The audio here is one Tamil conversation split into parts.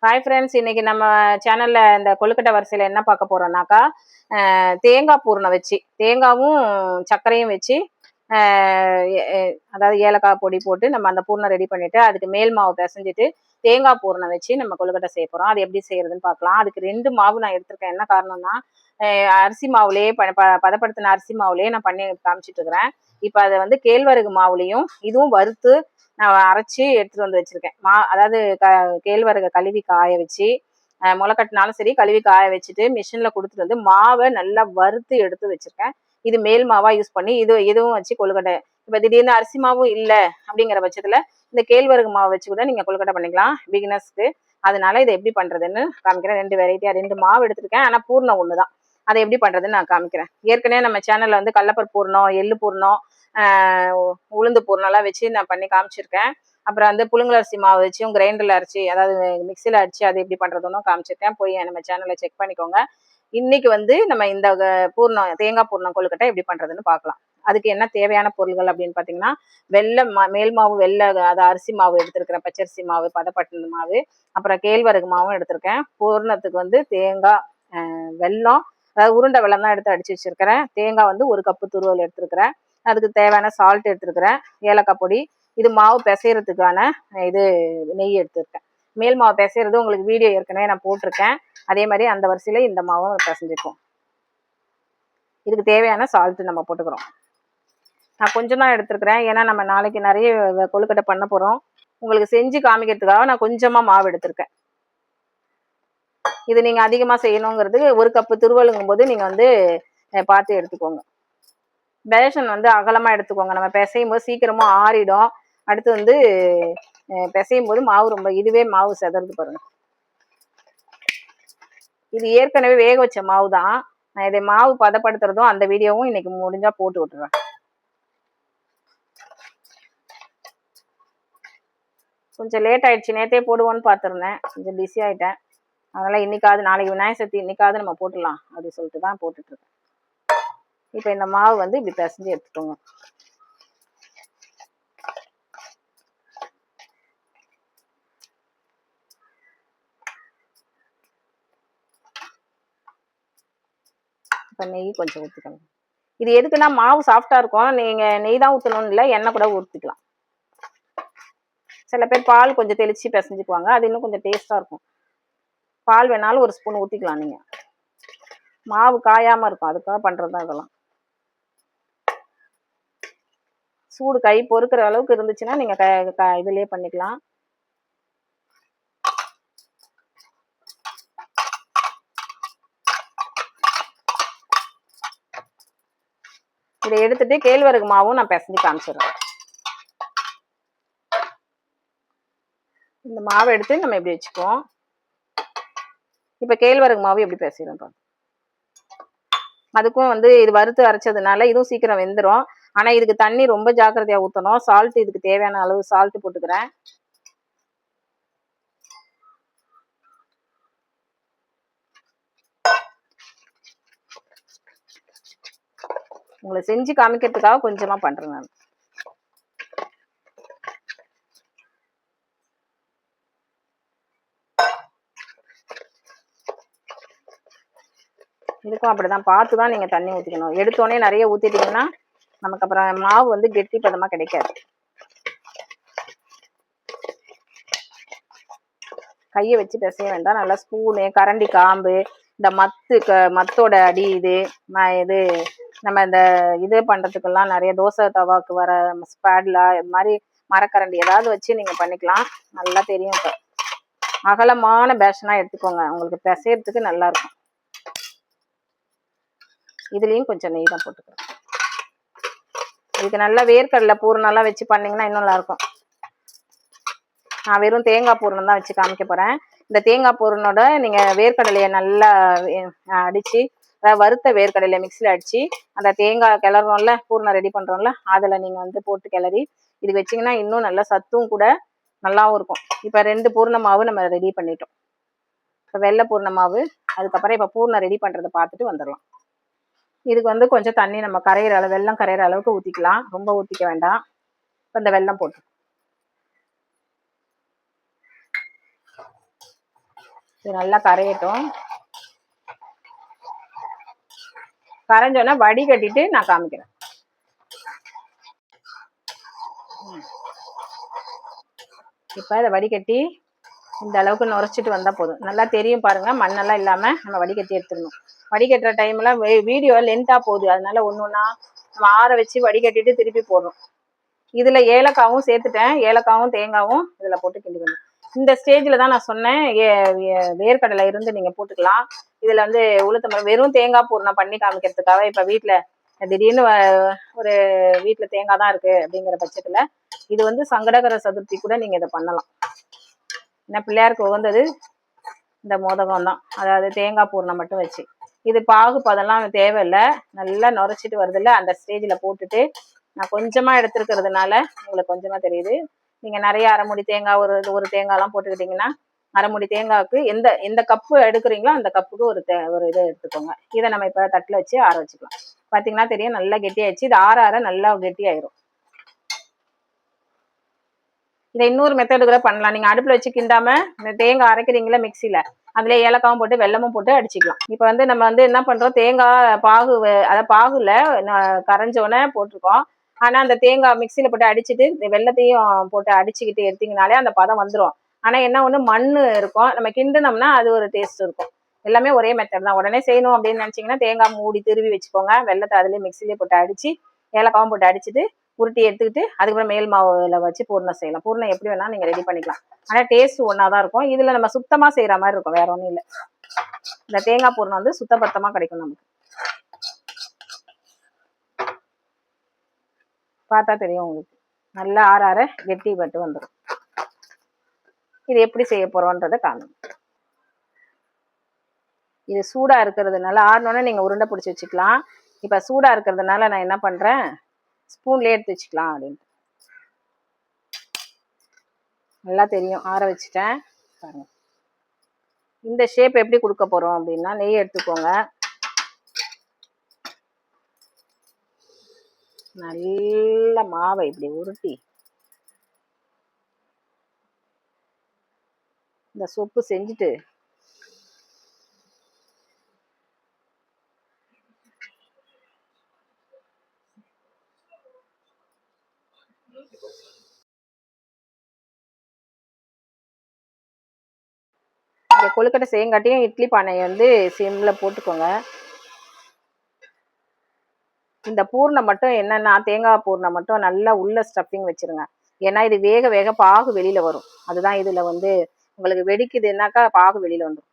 ஹாய் ஃப்ரெண்ட்ஸ், இன்னைக்கு நம்ம சேனல்ல இந்த கொழுக்கட்டை வரிசையில் என்ன பார்க்க போறோம்னாக்கா, தேங்காய் பூரணம் வச்சு தேங்காவும் சர்க்கரையும் வச்சு அதாவது ஏலக்காய் பொடி போட்டு நம்ம அந்த பூரணம் ரெடி பண்ணிட்டு அதுக்கு மேல் மாவு பிசைஞ்சிட்டு தேங்காய் பூரணம் வச்சு நம்ம கொழுக்கட்டை செய்ய போகிறோம். அது எப்படி செய்யறதுன்னு பார்க்கலாம். அதுக்கு 2 மாவு நான் எடுத்திருக்கேன். என்ன காரணம்னா, அரிசி மாவுலேயே பதப்படுத்தின அரிசி மாவுலேயே நான் பண்ணி காமிச்சிட்டு இருக்கிறேன். இப்போ அதை வந்து கேழ்வரகு மாவுலேயும் இதுவும் வறுத்து நான் அரைச்சி எடுத்துட்டு வந்து வச்சிருக்கேன். அதாவது கேழ்வரகை கழுவி காய வச்சு முளைக்கட்டினாலும் சரி கழுவி காய வச்சுட்டு மிஷின்ல கொடுத்துட்டு வந்து மாவை நல்லா வறுத்து எடுத்து வச்சிருக்கேன். இது மேல் மாவா யூஸ் பண்ணி இதுவும் வச்சு கொழுக்கட்டை. இப்போ திடீர்னு அரிசி மாவும் இல்லை அப்படிங்கிற பட்சத்துல இந்த கேழ்வரகு மாவு வச்சு கூட நீங்க கொழுக்கட்டை பண்ணிக்கலாம் பிகினர்ஸ்க்கு. அதனால இதை எப்படி பண்றதுன்னு காமிக்கிறேன். 2 வெரைட்டியா 2 மாவு எடுத்திருக்கேன். ஆனா பூர்ணம் ஒண்ணுதான். அதை எப்படி பண்றதுன்னு நான் காமிக்கிறேன். ஏற்கனவே நம்ம சேனல்ல வந்து கடலப்பருப்பு பூர்ணம், எள்ளு பூர்ணம், உளுந்து பூர்ணம்லாம் வச்சு நான் பண்ணி காமிச்சிருக்கேன். அப்புறம் வந்து புழுங்கலரிசி மாவு வச்சும் கிரைண்டர்ல அரைச்சி, அதாவது மிக்சியில் அடிச்சு அது எப்படி பண்றதுன்னு காமிச்சிருக்கேன். போய் நம்ம சேனலை செக் பண்ணிக்கோங்க. இன்னைக்கு வந்து நம்ம இந்த பூர்ணம் தேங்காய் பூர்ணம் கொழுக்கட்டை எப்படி பண்றதுன்னு பார்க்கலாம். அதுக்கு என்ன தேவையான பொருள்கள் அப்படின்னு பார்த்தீங்கன்னா, வெள்ளை மேல் மாவு வெள்ளை, அது அரிசி மாவு எடுத்திருக்கிறேன், பச்சரிசி மாவு பதப்பட்டின மாவு, அப்புறம் கேழ்வரகு மாவும் எடுத்திருக்கேன். பூர்ணத்துக்கு வந்து தேங்காய், வெல்லம், அதாவது உருண்டை வெல்லம் தான் எடுத்து அடிச்சு வச்சிருக்கிறேன். தேங்காய் வந்து 1 கப்பு துருவல் எடுத்திருக்கிறேன். அதுக்கு தேவையான சால்ட் எடுத்துருக்கிறேன், ஏலக்காய் பொடி. இது மாவு பிசைறதுக்கான இது நெய் எடுத்துருக்கேன். மேல் மாவு பிசைறது உங்களுக்கு வீடியோ ஏற்கனவே நான் போட்டிருக்கேன். அதே மாதிரி அந்த வரிசையில் இந்த மாவும் பிசைஞ்சிருக்கோம். இதுக்கு தேவையான சால்ட்டு நம்ம போட்டுக்கிறோம். நான் கொஞ்சம் தான் எடுத்துருக்கிறேன், ஏன்னா நம்ம நாளைக்கு நிறைய கொழுக்கட்டை பண்ண போகிறோம். உங்களுக்கு செஞ்சு காமிக்கிறதுக்காக நான் கொஞ்சமாக மாவு எடுத்திருக்கேன். இது நீங்கள் அதிகமாக செய்யணுங்கிறது 1 கப்பு துருவலுங்கும் போது நீங்கள் வந்து பார்த்து எடுத்துக்கோங்க. பேஷன் வந்து அகலமாக எடுத்துக்கோங்க. நம்ம பிசையும் போது சீக்கிரமாக ஆறிடும். அடுத்து வந்து பிசையும் போது மாவு ரொம்ப இதுவே மாவு செதறது பாருங்க. இது ஏற்கனவே வேக வச்ச மாவு தான். நான் இதை மாவு பதப்படுத்துறதும் அந்த வீடியோவும் இன்னைக்கு முடிஞ்சா போட்டு விட்டுறேன். கொஞ்சம் லேட் ஆயிடுச்சு, நேற்றே போடுவோன்னு பார்த்துருந்தேன், கொஞ்சம் பிஸி ஆயிட்டேன். அதனால இன்னைக்காவது, நாளைக்கு விநாயகர் சதுர்த்தி, இன்னைக்காவது நம்ம போட்டுடலாம் அப்படின்னு சொல்லிட்டு தான் போட்டுட்டு இருக்கேன். இப்போ இந்த மாவு வந்து இப்படி பிசைஞ்சு எடுத்துட்டோங்க. இப்போ நெய் கொஞ்சம் ஊற்றிக்கணும். இது எதுக்குன்னா மாவு சாஃப்டா இருக்கும். நீங்க நெய் தான் ஊற்றணும்னு இல்லை, எண்ணெய் கூட ஊற்றிக்கலாம். சில பேர் பால் கொஞ்சம் தெளிச்சு பிசைஞ்சுக்குவாங்க, அது இன்னும் கொஞ்சம் டேஸ்டா இருக்கும். பால் வேணாலும் 1 ஸ்பூன் ஊற்றிக்கலாம். நீங்க மாவு காயாம இருக்கும், அதுக்காக பண்றது தான் இதெல்லாம். சூடு கை பொறுக்கிற அளவுக்கு இருந்துச்சுன்னா நீங்க இதுலயே பண்ணிக்கலாம். இதை எடுத்துட்டு கேழ்வரகு மாவும் நான் பிசைஞ்சு காமிச்சிடுறேன். இந்த மாவை எடுத்து நம்ம எப்படி வச்சுக்குவோம். இப்ப கேழ்வரகு மாவு எப்படி பிசைறோம். அதுக்கும் வந்து இது வறுத்து அரைச்சதுனால இதுவும் சீக்கிரம் வெந்துடும். ஆனா இதுக்கு தண்ணி ரொம்ப ஜாக்கிரதையா ஊற்றணும். சால்ட் இதுக்கு தேவையான அளவு சால்ட் போட்டுக்கிறேன். உங்களை செஞ்சு காமிக்கிறதுக்காக கொஞ்சமா பண்றேன் நான். இதுக்கும் அப்படிதான் பார்த்துதான் நீங்க தண்ணி ஊற்றிக்கணும். எடுத்தோடனே நிறைய ஊற்றிட்டீங்கன்னா நமக்கு அப்புறம் மாவு வந்து கெட்டி பதமா கிடைக்காது. கையை வச்சு பிசைய வேண்டாம். நல்லா ஸ்பூனு, கரண்டி காம்பு, இந்த மத்தோட அடி, இது நம்ம இந்த இது பண்றதுக்கெல்லாம் நிறைய தோசை தவாக்கு வர ஸ்பேட்லா, இது மாதிரி மரக்கரண்டி ஏதாவது வச்சு நீங்க பண்ணிக்கலாம். நல்லா தெரியும். இப்போ அகலமான பேஷனா எடுத்துக்கோங்க, உங்களுக்கு பிசையறதுக்கு நல்லா இருக்கும். இதுலயும் கொஞ்சம் நெய் தான் போட்டுக்கிறேன். இதுக்கு நல்லா வேர்க்கடலை பூரணம்லாம் வச்சு பண்ணீங்கன்னா இன்னும் நல்லா இருக்கும். நான் வெறும் தேங்காய் பூரணம் தான் வச்சு காமிக்க போறேன். இந்த தேங்காய் பூரணோட நீங்க வேர்க்கடலையை நல்லா அடிச்சு, வறுத்த வேர்க்கடலையை மிக்சியில் அடிச்சு அந்த தேங்காய் கிளறோம்ல, பூரணம் ரெடி பண்றோம்ல, அதுல நீங்க வந்து போட்டு கிளறி இது வச்சிங்கன்னா இன்னும் நல்லா சத்தும் கூட நல்லாவும் இருக்கும். இப்போ 2 பூர்ண மாவு நம்ம ரெடி பண்ணிட்டோம். இப்போ வெள்ளை பூர்ண மாவு, அதுக்கப்புறம் இப்போ பூர்ணம் ரெடி பண்றதை பார்த்துட்டு வந்துடலாம். இதுக்கு வந்து கொஞ்சம் தண்ணி நம்ம கரையிற அளவு, வெல்லம் கரையிற அளவுக்கு ஊற்றிக்கலாம், ரொம்ப ஊற்றிக்க வேண்டாம். இப்போ இந்த வெல்லம் போட்டு இது நல்லா கரையட்டும். கரைஞ்சோன்னா வடிகட்டிட்டு நான் காமிக்கிறேன். இப்போ இதை வடிகட்டி இந்த அளவுக்கு நுரைச்சிட்டு வந்தால் போதும். நல்லா தெரியும் பாருங்கள், மண்ணெல்லாம் இல்லாமல் நம்ம வடிகட்டி எடுத்துடணும். வடிகட்டுற டைமில் வீடியோ லென்த்தாக போகுது, அதனால ஒன்று ஒன்றா நம்ம ஆற வச்சு வடிகட்டிட்டு திருப்பி போடுறோம். இதில் ஏலக்காவும் சேர்த்துட்டேன். ஏலக்காவும் தேங்காவும் இதில் போட்டு கிண்டிக்கணும். இந்த ஸ்டேஜில் தான் நான் சொன்னேன், வேர்க்கடலை இருந்து நீங்கள் போட்டுக்கலாம். இதில் வந்து உளுத்தம்பருப்பு வெறும் தேங்காய் பூர்ணம் பண்ணி காமிக்கிறதுக்காக இப்போ வீட்டில் திடீர்னு ஒரு வீட்டில் தேங்காய் தான் இருக்குது அப்படிங்கிற பட்சத்தில் இது வந்து சங்கடகர சதுர்த்தி கூட நீங்கள் இதை பண்ணலாம். ஏன்னா பிள்ளையாருக்கு உகந்தது இந்த மோதகம் தான், அதாவது தேங்காய் பூர்ணம் மட்டும் வச்சு. இது பாகு பதெல்லாம் தேவையில்லை, நல்லா நுரைச்சிட்டு வருதில்ல, அந்த ஸ்டேஜில் போட்டுட்டு நான் கொஞ்சமாக எடுத்துருக்கிறதுனால உங்களுக்கு கொஞ்சமாக தெரியுது. நீங்கள் நிறைய அரைமுடி தேங்காய் ஒரு தேங்காய்லாம் போட்டுக்கிட்டிங்கன்னா அரைமுடி தேங்காய்க்கு எந்த கப்பு எடுக்கிறீங்களோ அந்த கப்புக்கு ஒரு இதை எடுத்துக்கோங்க. இதை நம்ம இப்போ தட்டில் வச்சு ஆற வச்சுக்கலாம். பார்த்தீங்கன்னா தெரியும், நல்லா கெட்டியாயிடுச்சு. இது ஆற நல்லா கெட்டியாயிரும். இதை இன்னொரு மெத்தடு கூட பண்ணலாம். நீங்கள் அடுப்பில் வச்சு கிண்டாம இந்த தேங்காய் அரைக்கிறீங்களா மிக்சியில், அதில் ஏலக்காவும் போட்டு வெல்லமும் போட்டு அடிச்சிக்கலாம். இப்போ வந்து நம்ம வந்து என்ன பண்ணுறோம், தேங்காய் பாகு அதை பாகுல கரைஞ்சோன்னே போட்டிருக்கோம். ஆனால் அந்த தேங்காய் மிக்சியில் போட்டு அடிச்சுட்டு வெல்லத்தையும் போட்டு அடிச்சுக்கிட்டு எடுத்திங்கனாலே அந்த பதம் வந்துடும். ஆனால் என்ன ஒன்று மண் இருக்கும், நம்ம கிண்டினோம்னா அது ஒரு டேஸ்ட் இருக்கும். எல்லாமே ஒரே மெத்தட் தான். உடனே செய்யணும் அப்படின்னு நினச்சிங்கன்னா தேங்காய் மூடி திருவி வச்சுக்கோங்க. வெல்லத்தை அதுலேயே மிக்சிலேயே போட்டு அடித்து ஏலக்காவும் போட்டு அடிச்சுட்டு உருட்டி எடுத்துக்கிட்டு அதுக்கப்புறம் மேல் மாவுல வச்சு பூர்ணம் செய்யலாம். பூர்ணம் எப்படி வேணாலும் நீங்கள் ரெடி பண்ணிக்கலாம். ஆனால் டேஸ்ட் ஒன்றா தான் இருக்கும். இதில் நம்ம சுத்தமாக செய்கிற மாதிரி இருக்கும், வேற ஒன்றும் இல்லை. இந்த தேங்காய் பூர்ணம் வந்து சுத்தபத்தமாக கிடைக்கும் நமக்கு. பார்த்தா தெரியும் உங்களுக்கு, நல்லா ஆற கெட்டி பட்டு வந்துடும். இது எப்படி செய்ய போகிறோன்றதை காணும். இது சூடாக இருக்கிறதுனால ஆறினோடனே நீங்கள் உருண்டை பிடிச்சி வச்சுக்கலாம். இப்போ சூடாக இருக்கிறதுனால நான் என்ன பண்ணுறேன், ஸ்பூன்லேயே எடுத்து வச்சுக்கலாம் அப்படின்ட்டு. நல்லா தெரியும், ஆற வச்சுட்டேன் பாருங்க. இந்த ஷேப் எப்படி கொடுக்க போகிறோம் அப்படின்னா, நெய் எடுத்துக்கோங்க. நல்ல மாவை இப்படி உருட்டி இந்த சொப்பு செஞ்சுட்டு இந்த கொழுக்கட்டை செய்யங்காட்டியும் இட்லி பானையை வந்து சிம்மில் போட்டுக்கோங்க. இந்த பூர்ணம் மட்டும் என்னென்னா, தேங்காய் பூர்ணம் மட்டும் நல்லா உள்ள ஸ்டஃபிங் வச்சுருங்க. ஏன்னா இது வேக வேக பாகு வெளியில் வரும். அதுதான் இதில் வந்து உங்களுக்கு வெடிக்குதுன்னாக்கா பாகு வெளியில் வந்துடும்.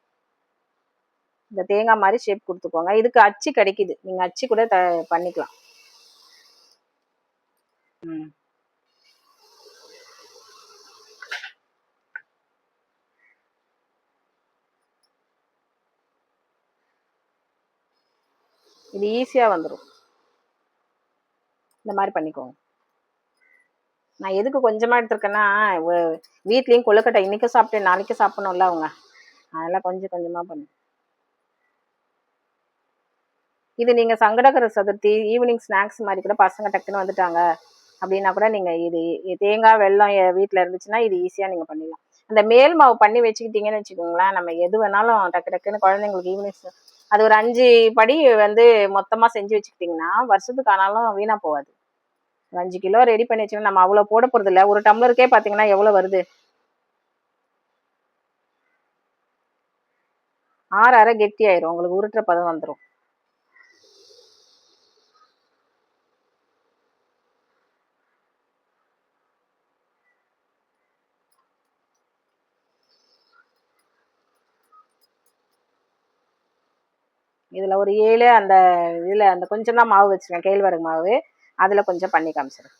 இந்த தேங்காய் மாதிரி ஷேப் கொடுத்துக்கோங்க. இதுக்கு அச்சு கிடைக்குது, நீங்கள் அச்சு கூட பண்ணிக்கலாம். இது ஈஸியாக வந்துடும். இந்த மாதிரி பண்ணிக்கோங்க. நான் எதுக்கு கொஞ்சமாக எடுத்துருக்கேன்னா, வீட்லேயும் கொழுக்கட்டை இன்றைக்கும் சாப்பிட்டு நாளைக்கு சாப்பிடணும்ல அவங்க, அதெல்லாம் கொஞ்சம் கொஞ்சமாக பண்ணு. இது நீங்கள் சங்கடகர சதுர்த்தி ஈவினிங் ஸ்நாக்ஸ் மாதிரி கூட, பசங்க டக்குன்னு வந்துட்டாங்க அப்படின்னா கூட நீங்கள் இது தேங்காய் வெல்லம் வீட்டில் இருந்துச்சுன்னா இது ஈஸியாக நீங்கள் பண்ணிடலாம். அந்த மேல் மாவு பண்ணி வச்சுக்கிட்டீங்கன்னு வச்சுக்கோங்களேன், நம்ம எது வேணாலும் டக்கு டக்குன்னு குழந்தைங்களுக்கு ஈவினிங் அது ஒரு 5 படி வந்து மொத்தமாக செஞ்சு வச்சுக்கிட்டிங்கன்னா வருஷத்துக்கு ஆனாலும் வீணாக போகாது. 5 கிலோ ரெடி பண்ணி வச்சுக்கோங்க. நம்ம அவ்வளோ போட போகிறது இல்லை. ஒரு டம்ளருக்கே பார்த்தீங்கன்னா எவ்வளோ வருது, ஆற கெட்டி ஆயிரும், உங்களுக்கு உருட்டுற பதம் வந்துடும். இதில் ஒரு 7 அந்த இதில் அந்த கொஞ்சம் தான் மாவு வச்சுருக்கேன், கேழ்வரகு மாவு, அதில் கொஞ்சம் பண்ணி காமிச்சிடுறேன்.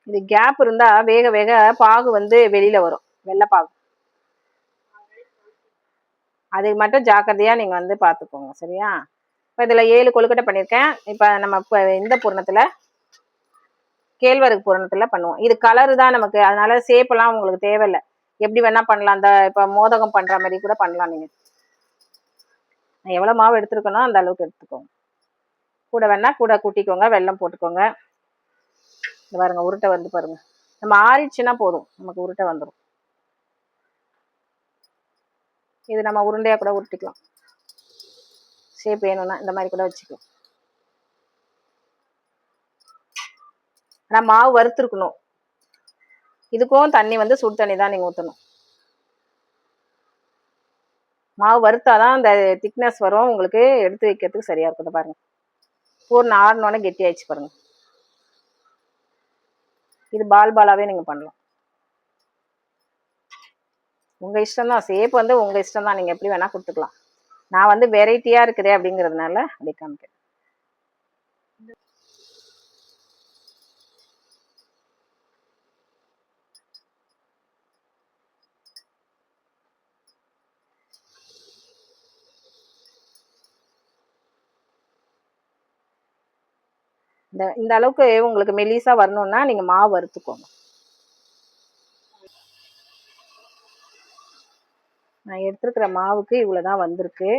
இது கேப் இருந்தால் வேக வேக பாகு வந்து வெளியில் வரும், வெள்ளைப்பாகு. அது மட்டும் ஜாக்கிரதையாக நீங்கள் வந்து பார்த்துக்கோங்க, சரியா? இப்போ இதில் 7 கொழுக்கட்டை பண்ணியிருக்கேன். இப்போ நம்ம இப்போ இந்த பூரணத்தில் கேழ்வரகு பூரணத்தில் பண்ணுவோம். இது கலரு தான் நமக்கு, அதனால சேப்பெல்லாம் உங்களுக்கு தேவையில்லை. எப்படி வேணா பண்ணலாம். அந்த இப்போ மோதகம் பண்ற மாதிரி கூட பண்ணலாம் நீங்க. நான் எவ்வளோ மாவு எடுத்துருக்கனோ அந்த அளவுக்கு எடுத்துக்கோங்க. கூட வேணா கூட கூட்டிக்கோங்க, வெல்லம் போட்டுக்கோங்க. இந்த பாருங்க உருட்டை வந்து பாருங்க. நம்ம ஆறிடுச்சுன்னா போதும், நமக்கு உருட்டை வந்துடும். இது நம்ம உருண்டையா கூட உருட்டிக்கலாம். ஷேப் வேணும்னா இந்த மாதிரி கூட வச்சுக்கலாம். ஆனால் மாவு வறுத்துருக்கணும். இதுக்கும் தண்ணி வந்து சுடு தண்ணி தான் நீங்கள் ஊற்றணும். மாவு வறுத்தாதான் அந்த திக்னஸ் வரும், உங்களுக்கு எடுத்து வைக்கிறதுக்கு சரியா இருக்குது. பாருங்க பூர்ண ஆறினோடனே கெட்டி ஆயிடுச்சு பாருங்க. இது பால் பாலாவே நீங்க பண்ணலாம். உங்க இஷ்டம் தான், ஷேப் வந்து உங்க இஷ்டம் தான், நீங்க எப்படி வேணா கொடுத்துக்கலாம். நான் வந்து வெரைட்டியா இருக்குதே அப்படிங்கிறதுனால அப்படி காமிக்கிறேன். இந்த அளவுக்கு உங்களுக்கு மெலிசா வரணும்னா நீங்க மாவு வறுத்துக்கோங்க. நான் எடுத்துருக்கிற மாவுக்கு இவ்வளவுதான் வந்திருக்கு.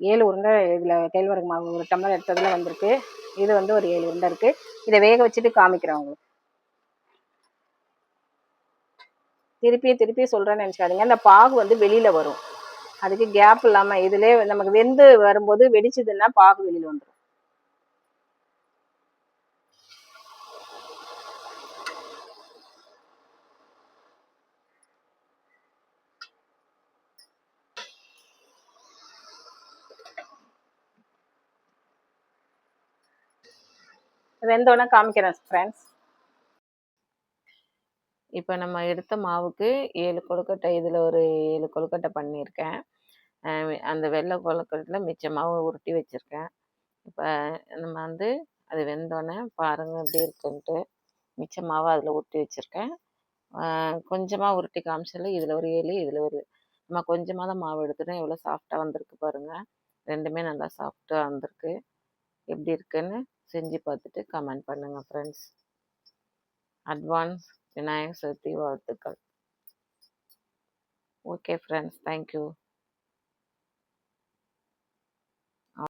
ஏழு உருண்டை இதுல கேழ்வரகு மாவு ஒரு டம்ளர் எடுத்ததுல வந்திருக்கு. இது வந்து ஒரு 7 உருண்டை இருக்கு. இதை வேக வச்சுட்டு காமிக்கிறேன் உங்களுக்கு. திருப்பி சொல்றேன்னு நினைச்சுக்காதீங்க. அந்த பாகு வந்து வெளியில வரும், அதுக்கு கேப் இல்லாம இதுல நமக்கு வெந்து வரும்போது வெடிச்சதுன்னா பாகு வெளியில வந்துடும். வெந்தோடனே காமிக்கிறேன் ஃப்ரெண்ட்ஸ். இப்போ நம்ம எடுத்த மாவுக்கு 7 கொழுக்கட்டை, இதில் ஒரு 7 கொழுக்கட்டை பண்ணியிருக்கேன். அந்த வெள்ளை கொழுக்கட்டையில் மிச்ச மாவு உருட்டி வச்சுருக்கேன். இப்போ நம்ம வந்து அது வெந்தோடனே பாருங்கள் எப்படி இருக்குன்ட்டு. மிச்ச மாவை அதில் உருட்டி வச்சுருக்கேன். கொஞ்சமாக உருட்டி காமிச்சல, இதில் ஒரு 7, இதில் ஒரு நம்ம கொஞ்சமாக தான் மாவு எடுத்துட்டோம். எவ்வளோ சாஃப்டாக வந்திருக்கு பாருங்கள். ரெண்டுமே நல்லா சாஃப்டாக வந்திருக்கு. எப்படி இருக்குன்னு செஞ்சு பார்த்துட்டு கமெண்ட் பண்ணுங்கள் ஃப்ரெண்ட்ஸ். அட்வான்ஸ் விநாயகர் சதுர்த்தி வாழ்த்துக்கள். Okay friends, thank you.